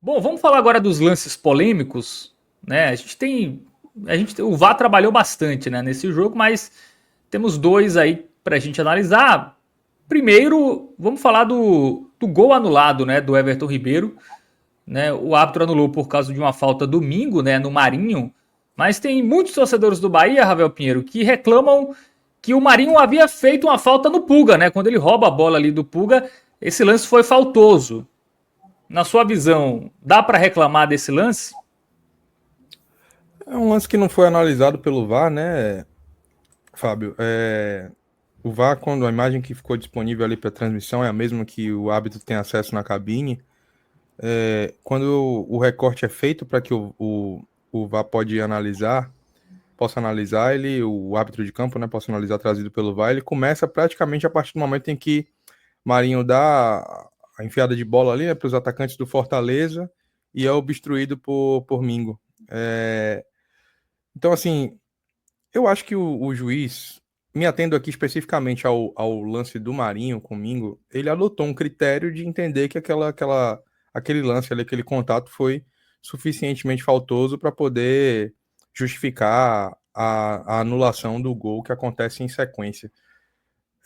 Bom, vamos falar agora dos lances polêmicos, né? O VAR trabalhou bastante, né, nesse jogo, mas temos dois aí para a gente analisar. Primeiro, vamos falar do gol anulado, né, do Everton Ribeiro, né? O árbitro anulou por causa de uma falta domingo, né, no Marinho, mas tem muitos torcedores do Bahia, Ravel Pinheiro, que reclamam que o Marinho havia feito uma falta no Puga, né? Quando ele rouba a bola ali do Puga, esse lance foi faltoso. Na sua visão, dá para reclamar desse lance? É um lance que não foi analisado pelo VAR, né, Fábio? O VAR, quando a imagem que ficou disponível ali para transmissão é a mesma que o árbitro tem acesso na cabine, quando o recorte é feito para que o VAR possa analisar ele, o árbitro de campo, né, possa analisar trazido pelo VAR, ele começa praticamente a partir do momento em que Marinho dá a enfiada de bola ali, né, para os atacantes do Fortaleza e é obstruído por Mingo. Então, assim, eu acho que o juiz, me atendo aqui especificamente ao lance do Marinho com o Mingo, ele adotou um critério de entender que aquele lance ali, aquele contato foi suficientemente faltoso para poder justificar a anulação do gol que acontece em sequência.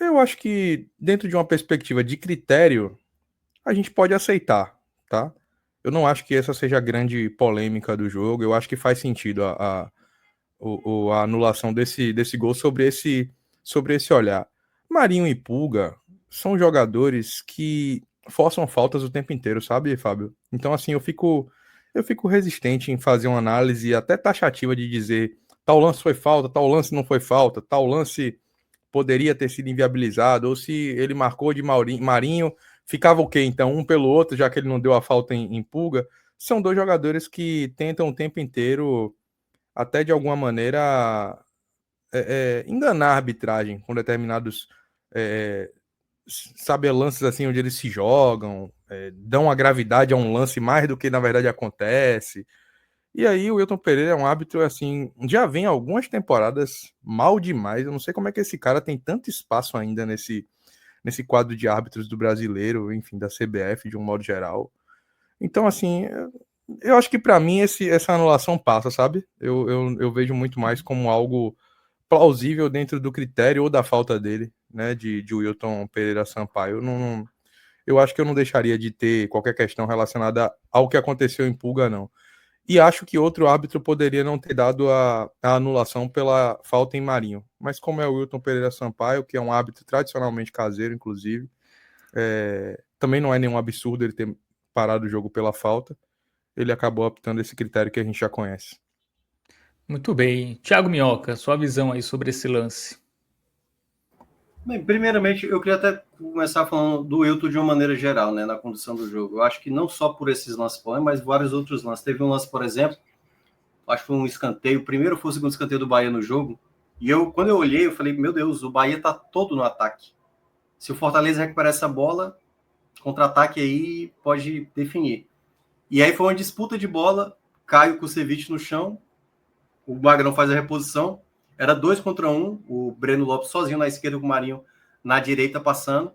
Eu acho que, dentro de uma perspectiva de critério, a gente pode aceitar, tá? Eu não acho que essa seja a grande polêmica do jogo, eu acho que faz sentido a anulação desse gol sobre esse olhar. Marinho e Pulga são jogadores que forçam faltas o tempo inteiro, sabe, Fábio? Então, assim, eu fico resistente em fazer uma análise até taxativa de dizer tal lance foi falta, tal lance não foi falta, tal lance poderia ter sido inviabilizado, ou se ele marcou de Marinho, ficava o quê? Então, um pelo outro, já que ele não deu a falta em Pulga. São dois jogadores que tentam o tempo inteiro até de alguma maneira enganar a arbitragem com determinados é, sabe, lances assim onde eles se jogam, dão a gravidade a um lance mais do que na verdade acontece. E aí o Wilton Pereira é um árbitro assim, já vem algumas temporadas mal demais. Eu não sei como é que esse cara tem tanto espaço ainda nesse quadro de árbitros do brasileiro, enfim, da CBF de um modo geral. Então, assim, eu acho que para mim essa anulação passa, sabe? Eu vejo muito mais como algo plausível dentro do critério ou da falta dele, né, de Wilton Pereira Sampaio. Eu acho que eu não deixaria de ter qualquer questão relacionada ao que aconteceu em Pulga, não. E acho que outro árbitro poderia não ter dado a anulação pela falta em Marinho. Mas como é o Wilton Pereira Sampaio, que é um árbitro tradicionalmente caseiro, inclusive, também não é nenhum absurdo ele ter parado o jogo pela falta, ele acabou optando esse critério que a gente já conhece. Muito bem. Thiago Minhoca, sua visão aí sobre esse lance. Bem, primeiramente, eu queria até começar falando do Wilton de uma maneira geral, né, na condução do jogo. Eu acho que não só por esses lances polêmicos, mas vários outros lances. Teve um lance, por exemplo, acho que foi um escanteio, o primeiro foi o segundo escanteio do Bahia no jogo, e quando eu olhei, eu falei, meu Deus, o Bahia tá todo no ataque. Se o Fortaleza recuperar essa bola, contra-ataque aí pode definir. E aí foi uma disputa de bola, Caio Kusevich no chão, o Magrão faz a reposição, era 2 contra 1, o Breno Lopes sozinho na esquerda, com o Marinho na direita passando,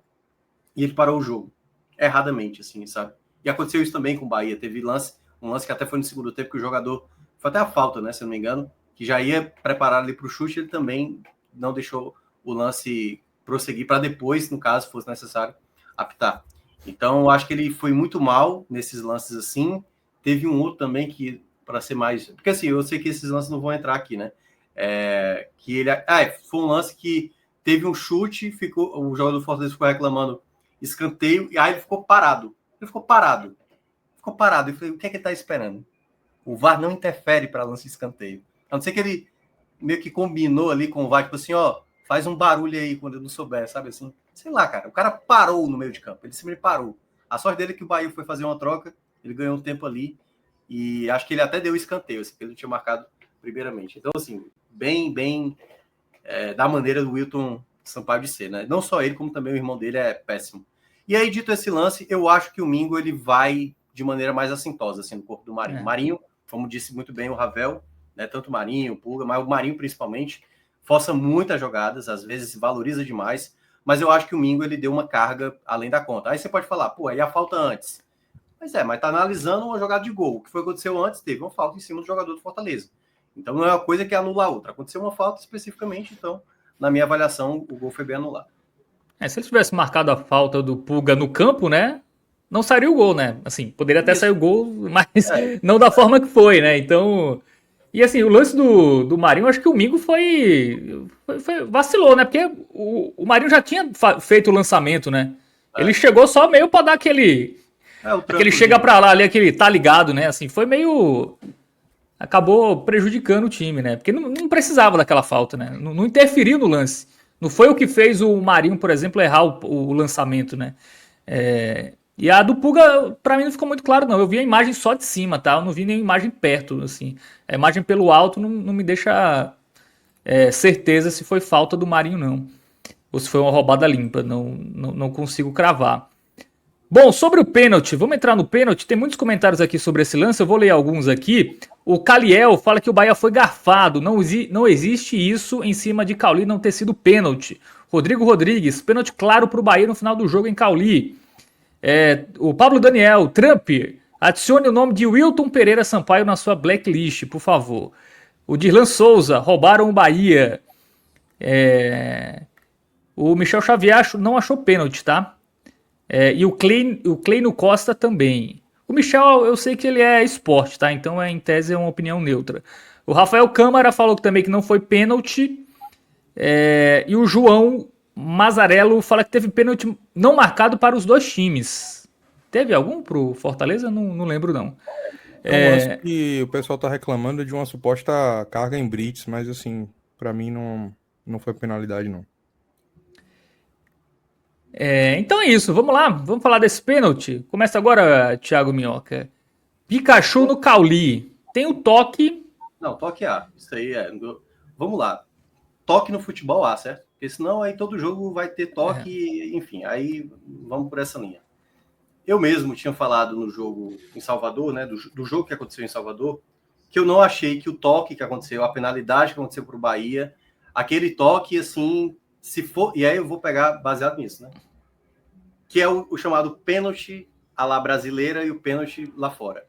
e ele parou o jogo, erradamente, assim, sabe? E aconteceu isso também com o Bahia, teve um lance que até foi no segundo tempo, que o jogador, foi até a falta, né, se eu não me engano, que já ia preparar ali para o chute, ele também não deixou o lance prosseguir para depois, no caso, fosse necessário, apitar. Então, eu acho que ele foi muito mal nesses lances assim. Teve um outro também que, para ser mais... Porque assim, eu sei que esses lances não vão entrar aqui, né? Que ele... foi um lance que teve um chute, o jogador do Fortaleza ficou reclamando escanteio, e aí ele ficou parado. Ficou parado. Eu falei, o que é que ele tá esperando? O VAR não interfere para lance de escanteio. A não ser que ele meio que combinou ali com o VAR, tipo assim, ó, faz um barulho aí quando eu não souber, sabe assim? Sei lá, cara. O cara parou no meio de campo. Ele simplesmente parou. A sorte dele é que o Bahia foi fazer uma troca, ele ganhou um tempo ali, e acho que ele até deu escanteio, assim, que ele não tinha marcado primeiramente. Então, assim, bem da maneira do Wilton Sampaio de ser, né? Não só ele, como também o irmão dele é péssimo. E aí, dito esse lance, eu acho que o Mingo ele vai de maneira mais assintosa, assim, no corpo do Marinho. Marinho, como disse muito bem o Ravel, né? Tanto o Marinho, o Pulga, mas o Marinho principalmente, força muitas jogadas, às vezes valoriza demais, mas eu acho que o Mingo ele deu uma carga além da conta. Aí você pode falar, pô, aí a falta antes. Mas tá analisando uma jogada de gol. O que foi que aconteceu antes? Teve uma falta em cima do jogador do Fortaleza. Então não é uma coisa que anula a outra. Aconteceu uma falta especificamente, então, na minha avaliação, o gol foi bem anulado. Se ele tivesse marcado a falta do Pulga no campo, né? Não sairia o gol, né? Assim, poderia até sair o gol, mas não da forma que foi, né? Então. E assim, o lance do Marinho, acho que o Mingo vacilou, né? Porque o Marinho já tinha feito o lançamento, né? Ele chegou só meio pra dar aquele chega pra lá ali, aquele tá ligado, né? Assim, foi meio. Acabou prejudicando o time, né? Porque não precisava daquela falta, né? Não interferiu no lance. Não foi o que fez o Marinho, por exemplo, errar o lançamento, né? E a do Pulga, pra mim, não ficou muito claro, não. Eu vi a imagem só de cima, tá? Eu não vi nenhuma imagem perto, assim. A imagem pelo alto não me deixa certeza se foi falta do Marinho, não. Ou se foi uma roubada limpa. Não consigo cravar. Bom, sobre o pênalti, vamos entrar no pênalti. Tem muitos comentários aqui sobre esse lance, eu vou ler alguns aqui. O Caliel fala que o Bahia foi garfado, não existe isso em cima de Cauli não ter sido pênalti. Rodrigo Rodrigues, pênalti claro para o Bahia no final do jogo em Cauli. O Pablo Daniel, Trump, adicione o nome de Wilton Pereira Sampaio na sua blacklist, por favor. O Dirlan Souza, roubaram o Bahia. O Michel Xavier não achou pênalti, tá? E o Kleino Costa também. O Michel, eu sei que ele é esporte, tá? Então, em tese, é uma opinião neutra. O Rafael Câmara falou também que não foi pênalti. E o João Mazarello fala que teve pênalti não marcado para os dois times. Teve algum pro Fortaleza? Não lembro, não. Acho que o pessoal tá reclamando de uma suposta carga em Brits, mas assim, pra mim não foi penalidade, não. Então é isso, vamos lá, vamos falar desse pênalti. Começa agora, Thiago Minhoca. Pikachu no Cauli. Tem o toque. Não, toque A. Isso aí Vamos lá. Toque no futebol A, certo? Porque senão aí todo jogo vai ter toque, enfim, aí vamos por essa linha. Eu mesmo tinha falado no jogo em Salvador, né? Do jogo que aconteceu em Salvador, que eu não achei que o toque que aconteceu, a penalidade que aconteceu para o Bahia, aquele toque, assim, se for. E aí eu vou pegar baseado nisso, né? Que é o chamado pênalti à la brasileira e o pênalti lá fora.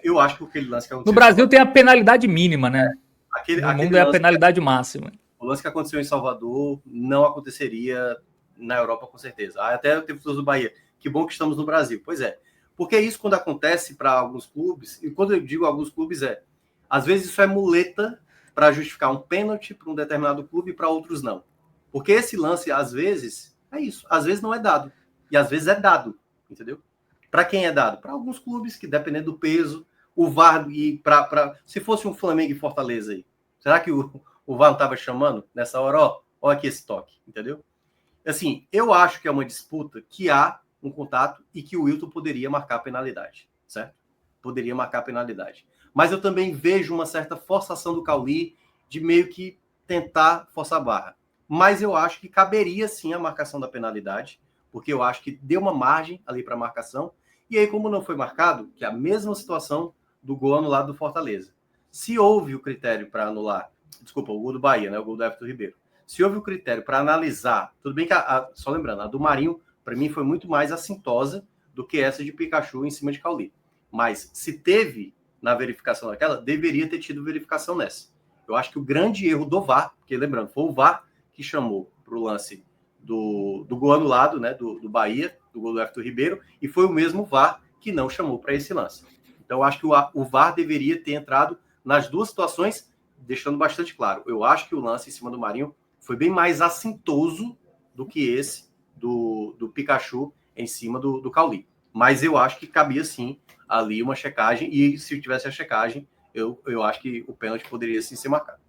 Eu acho que aquele lance que aconteceu. No Brasil tem a penalidade mínima, né? No mundo é a penalidade máxima. O lance que aconteceu em Salvador não aconteceria na Europa, com certeza. Até teve pessoas do Bahia. Que bom que estamos no Brasil. Pois é. Porque isso, quando acontece para alguns clubes, e quando eu digo alguns clubes, às vezes isso é muleta para justificar um pênalti para um determinado clube e para outros não. Porque esse lance, às vezes, é isso. Às vezes não é dado. E às vezes é dado. Entendeu? Para quem é dado? Para alguns clubes que, dependendo do peso, o VAR, se fosse um Flamengo e Fortaleza aí, será que o VAR não estava chamando nessa hora? Ó aqui esse toque, entendeu? Assim, eu acho que é uma disputa que há um contato e que o Wilton poderia marcar a penalidade, certo? Poderia marcar a penalidade. Mas eu também vejo uma certa forçação do Cauli de meio que tentar forçar a barra. Mas eu acho que caberia sim a marcação da penalidade, porque eu acho que deu uma margem ali para a marcação. E aí, como não foi marcado, que é a mesma situação do gol anulado do Fortaleza. Se houve o critério para anular, desculpa, o gol do Bahia, né, o gol do Everton Ribeiro. Se houve o critério para analisar, tudo bem que, só lembrando, a do Marinho, para mim, foi muito mais assintosa do que essa de Pikachu em cima de Cauli. Mas se teve na verificação daquela, deveria ter tido verificação nessa. Eu acho que o grande erro do VAR, porque lembrando, foi o VAR que chamou para o lance do gol anulado, né, do Bahia, do gol do Everton Ribeiro, e foi o mesmo VAR que não chamou para esse lance. Então, eu acho que o VAR deveria ter entrado nas duas situações, deixando bastante claro. Eu acho que o lance em cima do Marinho foi bem mais assintoso do que esse do Pikachu em cima do Cauli. Mas eu acho que cabia, sim, ali uma checagem, e se tivesse a checagem, eu acho que o pênalti poderia, sim, ser marcado.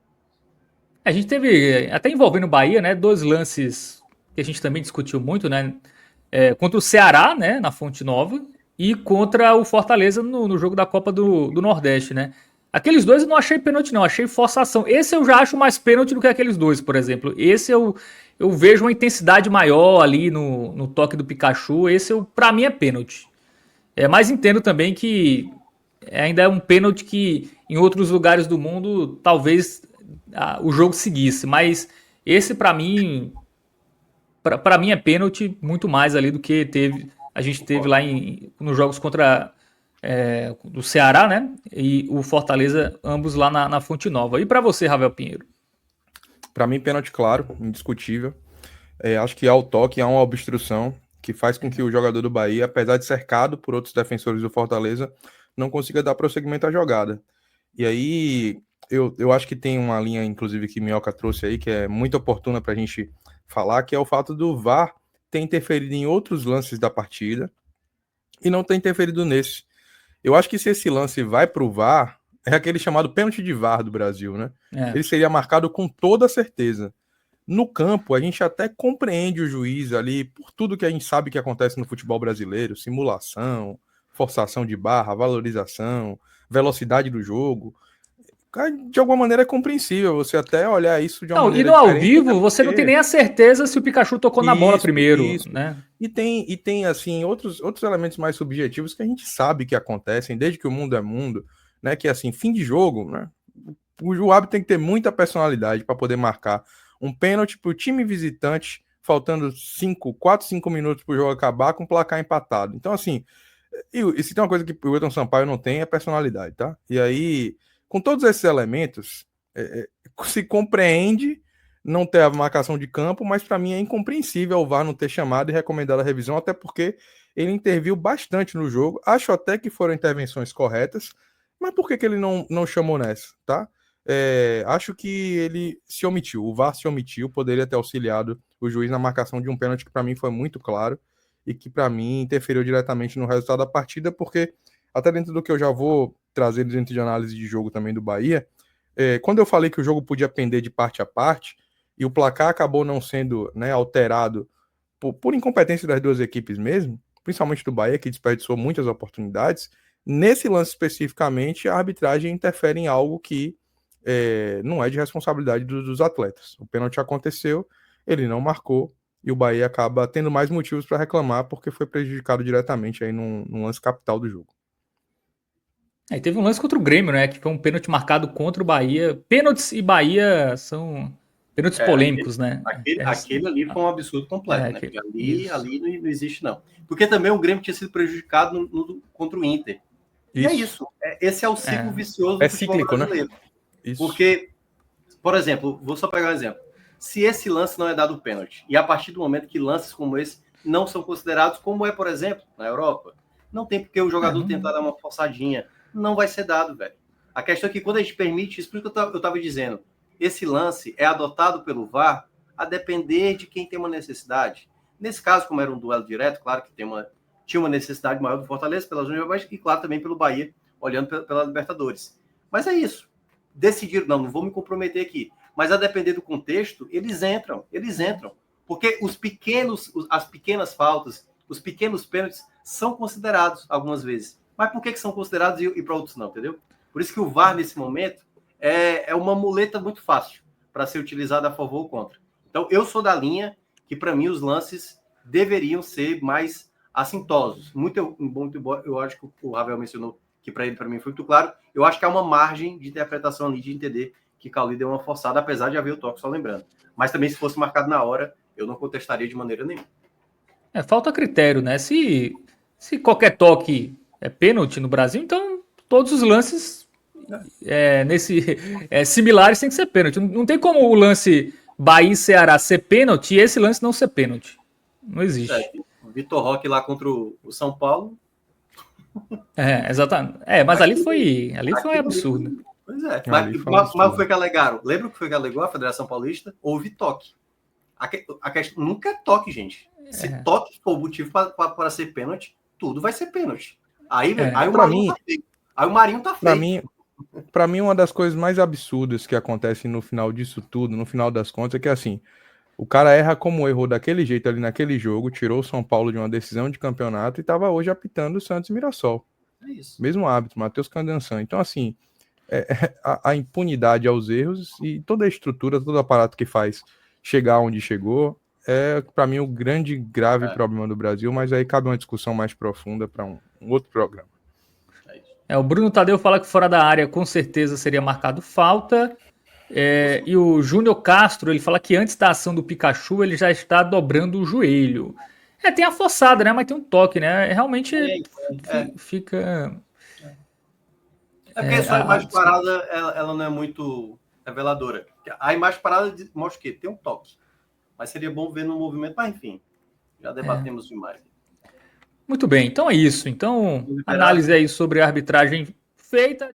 A gente teve, até envolvendo o Bahia, né, dois lances que a gente também discutiu muito, né, contra o Ceará, né, na Fonte Nova, e contra o Fortaleza no jogo da Copa do Nordeste, né. Aqueles dois eu não achei pênalti, não, achei forçação. Esse eu já acho mais pênalti do que aqueles dois, por exemplo. Esse eu vejo uma intensidade maior ali no toque do Pikachu. Esse, pra mim, é pênalti. Mas entendo também que ainda é um pênalti que em outros lugares do mundo talvez o jogo seguisse. Mas esse, pra mim é pênalti muito mais ali do que teve a gente teve lá nos jogos contra do Ceará, né? E o Fortaleza, ambos lá na Fonte Nova. E para você, Ravel Pinheiro? Para mim, pênalti claro, indiscutível. Acho que há o toque, há uma obstrução que faz com que o jogador do Bahia, apesar de cercado por outros defensores do Fortaleza, não consiga dar prosseguimento à jogada. E aí, eu acho que tem uma linha, inclusive, que Minhoca trouxe aí, que é muito oportuna para a gente falar, que é o fato do VAR ter interferido em outros lances da partida e não ter interferido nesse. Eu acho que se esse lance vai para o VAR, é aquele chamado pênalti de VAR do Brasil, né? Ele seria marcado com toda certeza. No campo, a gente até compreende o juiz ali por tudo que a gente sabe que acontece no futebol brasileiro, simulação, forçação de barra, valorização, velocidade do jogo. De alguma maneira é compreensível você até olhar isso de uma maneira diferente. E no ao vivo, porque... você não tem nem a certeza se o Pikachu tocou na bola primeiro, né? E tem assim, outros elementos mais subjetivos que a gente sabe que acontecem, desde que o mundo é mundo, né? Que assim, fim de jogo, né? O árbitro tem que ter muita personalidade para poder marcar um pênalti para o time visitante, faltando 4, 5 minutos para o jogo acabar, com o placar empatado. Então, assim, e se tem uma coisa que o Wilton Sampaio não tem, é personalidade, tá? E aí, com todos esses elementos, se compreende não ter a marcação de campo, mas para mim é incompreensível o VAR não ter chamado e recomendado a revisão, até porque ele interviu bastante no jogo. Acho até que foram intervenções corretas, mas por que ele não chamou nessa, tá? Acho que ele se omitiu, o VAR se omitiu, poderia ter auxiliado o juiz na marcação de um pênalti que para mim foi muito claro e que para mim interferiu diretamente no resultado da partida, porque até dentro do que eu já vou trazer dentro de análise de jogo também do Bahia, quando eu falei que o jogo podia pender de parte a parte e o placar acabou não sendo, né, alterado por incompetência das duas equipes mesmo, principalmente do Bahia, que desperdiçou muitas oportunidades, nesse lance especificamente a arbitragem interfere em algo que não é de responsabilidade dos atletas. O pênalti aconteceu, ele não marcou, e o Bahia acaba tendo mais motivos para reclamar, porque foi prejudicado diretamente aí num lance capital do jogo. Aí teve um lance contra o Grêmio, né? Que foi um pênalti marcado contra o Bahia. Pênaltis e Bahia são pênaltis polêmicos, né? Aquele ali foi um absurdo completo, né? Porque ali não existe, não. Porque também o Grêmio tinha sido prejudicado contra o Inter. E é isso. Esse é o ciclo vicioso do futebol cíclico, brasileiro. Né? Isso. Porque, por exemplo, vou só pegar um exemplo. Se esse lance não é dado pênalti, e a partir do momento que lances como esse não são considerados, como é, por exemplo, na Europa, não tem porque o jogador tentar dar uma forçadinha. Não vai ser dado, velho. A questão é que quando a gente permite, isso que eu estava dizendo, esse lance é adotado pelo VAR a depender de quem tem uma necessidade. Nesse caso, como era um duelo direto, claro que tinha uma necessidade maior do Fortaleza pelas unidades e, claro, também pelo Bahia, olhando pela Libertadores. Mas é isso. Decidiram, não vou me comprometer aqui. Mas a depender do contexto, eles entram. Porque as pequenas faltas, os pequenos pênaltis são considerados algumas vezes. Mas por que são considerados e para outros não, entendeu? Por isso que o VAR, nesse momento, é uma muleta muito fácil para ser utilizada a favor ou contra. Então, eu sou da linha que, para mim, os lances deveriam ser mais assintosos. Muito embora, eu acho que o Ravel mencionou que para mim foi muito claro. Eu acho que há uma margem de interpretação ali, de entender que Cauli deu uma forçada, apesar de haver o toque, só lembrando. Mas também, se fosse marcado na hora, eu não contestaria de maneira nenhuma. Falta critério, né? Se qualquer toque é pênalti no Brasil, então todos os lances similares têm que ser pênalti. Não tem como o lance Bahia e Ceará ser pênalti e esse lance não ser pênalti. Não existe. O Vitor Roque lá contra o São Paulo. Exatamente. Mas ali foi absurdo. Pois é. Mas foi que alegaram. Lembra o que foi que alegou a Federação Paulista? Houve toque. A questão nunca é toque, gente. Se toque for o motivo para ser pênalti, tudo vai ser pênalti. Aí o Marinho tá feio. Para mim, uma das coisas mais absurdas que acontecem no final disso tudo, no final das contas, é que assim, o cara erra como errou daquele jeito ali naquele jogo, tirou o São Paulo de uma decisão de campeonato e estava hoje apitando o Santos e Mirassol. É isso. Mesmo árbitro, Matheus Candansan. Então, assim, a impunidade aos erros e toda a estrutura, todo o aparato que faz chegar onde chegou, para mim, o grande, grave problema do Brasil, mas aí cabe uma discussão mais profunda para um outro programa. O Bruno Tadeu fala que fora da área com certeza seria marcado falta. E o Júnior Castro, ele fala que antes da ação do Pikachu ele já está dobrando o joelho. Tem a forçada, né? Mas tem um toque, né? Realmente fica. É porque só a imagem parada, ela não é muito reveladora. A imagem parada mostra o quê? Tem um toque. Mas seria bom ver no movimento, mas enfim, já debatemos demais. Muito bem, então é isso. Então, análise aí sobre a arbitragem feita.